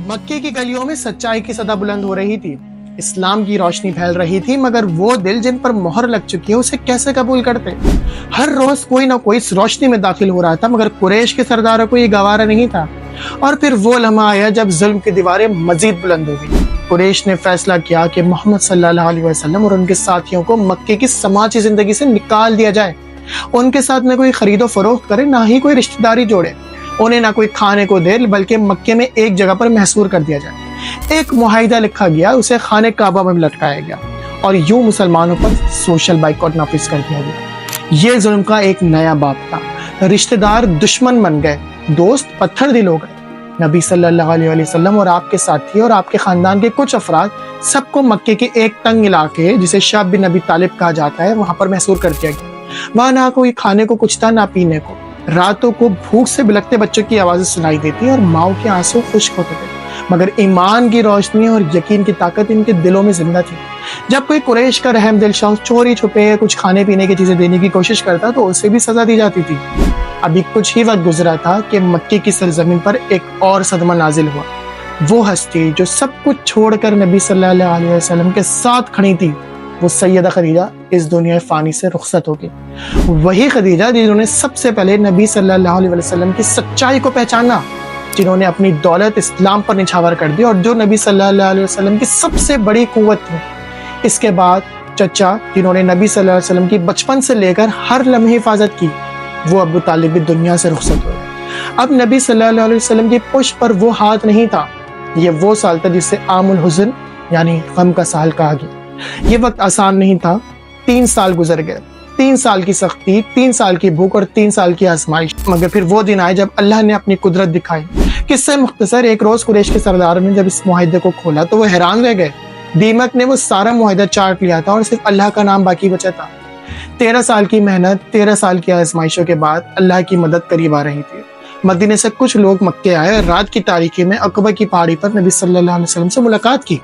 مکے کی گلیوں میں سچائی کی صدا بلند ہو رہی تھی، اسلام کی روشنی پھیل رہی تھی، مگر وہ دل جن پر مہر لگ چکی ہے اسے کیسے قبول کرتے؟ ہر روز کوئی نہ کوئی اس روشنی میں داخل ہو رہا تھا، مگر قریش کے سرداروں کو یہ گوارا نہیں تھا۔ اور پھر وہ لمحہ آیا جب ظلم کی دیواریں مزید بلند ہو گئی۔ قریش نے فیصلہ کیا کہ محمد صلی اللہ علیہ وسلم اور ان کے ساتھیوں کو مکے کی سماجی زندگی سے نکال دیا جائے۔ ان کے ساتھ نہ کوئی خرید و فروخت کرے، نہ ہی کوئی رشتہ داری جوڑے، انہیں نہ کوئی کھانے کو دے، بلکہ مکے میں ایک جگہ پر محصور کر دیا جائے۔ ایک معاہدہ لکھا گیا، اسے خانہ کعبہ میں لٹکایا گیا اور یوں مسلمانوں پر سوشل بائیکاٹ نافذ کر دیا گیا۔ یہ ظلم کا ایک نیا باب تھا۔ رشتہ دار دشمن بن گئے، دوست پتھر دل ہو گئے۔ نبی صلی اللہ علیہ وسلم اور آپ کے ساتھی اور آپ کے خاندان کے کچھ افراد سب کو مکے کے ایک تنگ علاقے جسے شعب بن ابی طالب کہا جاتا ہے وہاں پر محصور کر دیا گیا۔ وہاں نہ کوئی کھانے کو کچھ تھا، نہ پینے کو۔ راتوں کو بھوک سے بلکتے بچوں کی آوازیں سنائی دیتی اور ماؤں کے آنسو خشک ہوتے تھے، مگر ایمان کی روشنی اور یقین کی طاقت ان کے دلوں میں زندہ تھی۔ جب کوئی قریش کا رحم دل شخص چوری چھپے کچھ کھانے پینے کی چیزیں دینے کی کوشش کرتا تو اسے بھی سزا دی جاتی تھی۔ ابھی کچھ ہی وقت گزرا تھا کہ مکے کی سرزمین پر ایک اور صدمہ نازل ہوا۔ وہ ہستی جو سب کچھ چھوڑ کر نبی صلی اللہ علیہ وسلم کے ساتھ کھڑی تھی، وہ سیدہ خدیجہ اس دنیا فانی سے رخصت ہو گئی۔ وہی خدیجہ جنہوں نے سب سے پہلے نبی صلی اللہ علیہ وسلم کی سچائی کو پہچانا، جنہوں نے اپنی دولت اسلام پر نچھاور کر دی اور جو نبی صلی اللہ علیہ وسلم کی سب سے بڑی قوت تھی۔ اس کے بعد چچا جنہوں نے نبی صلی اللہ علیہ وسلم کی بچپن سے لے کر ہر لمحے حفاظت کی، وہ ابو طالب بھی دنیا سے رخصت ہو گئے۔ اب نبی صلی اللہ علیہ وسلم کی پشت پر وہ ہاتھ نہیں تھا۔ یہ وہ سال تھا جسے عام الحزن یعنی غم کا سال کہا گیا۔ یہ وقت آسان نہیں تھا۔ 3 سال گزر گئے، 3 سال کی سختی، 3 سال کی بھوک اور 3 سال کی آزمائش، مگر پھر وہ دن آئے جب اللہ نے اپنی قدرت دکھائی۔ قصہ مختصر، ایک روز قریش کے سرداروں نے جب اس معاہدے کو کھولا تو وہ حیران رہ گئے۔ دیمک نے وہ سارا معاہدہ چاٹ لیا تھا اور صرف اللہ کا نام باقی بچا تھا۔ 13 سال کی محنت، 13 سال کی آزمائشوں کے بعد اللہ کی مدد قریب آ رہی تھی۔ مدینے سے کچھ لوگ مکے آئے اور رات کی تاریکی میں عقبہ کی پہاڑی پر نبی صلی اللہ علیہ وسلم سے ملاقات کی۔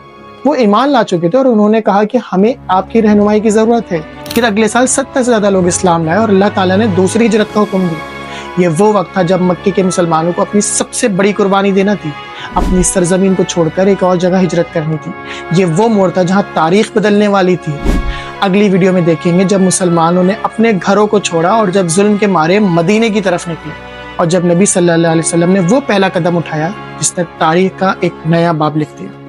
وہ ایمان لا چکے تھے اور انہوں نے کہا کہ ہمیں آپ کی رہنمائی کی ضرورت ہے۔ پھر اگلے سال 70 سے زیادہ لوگ اسلام لائے اور اللہ تعالیٰ نے دوسری ہجرت کا حکم دیا۔ یہ وہ وقت تھا جب مکے کے مسلمانوں کو اپنی سب سے بڑی قربانی دینا تھی، اپنی سرزمین کو چھوڑ کر ایک اور جگہ ہجرت کرنی تھی۔ یہ وہ موڑ تھا جہاں تاریخ بدلنے والی تھی۔ اگلی ویڈیو میں دیکھیں گے جب مسلمانوں نے اپنے گھروں کو چھوڑا اور جب ظلم کے مارے مدینے کی طرف نکلے، اور جب نبی صلی اللہ علیہ وسلم نے وہ پہلا قدم اٹھایا جس نے تاریخ کا ایک نیا باب لکھ دیا۔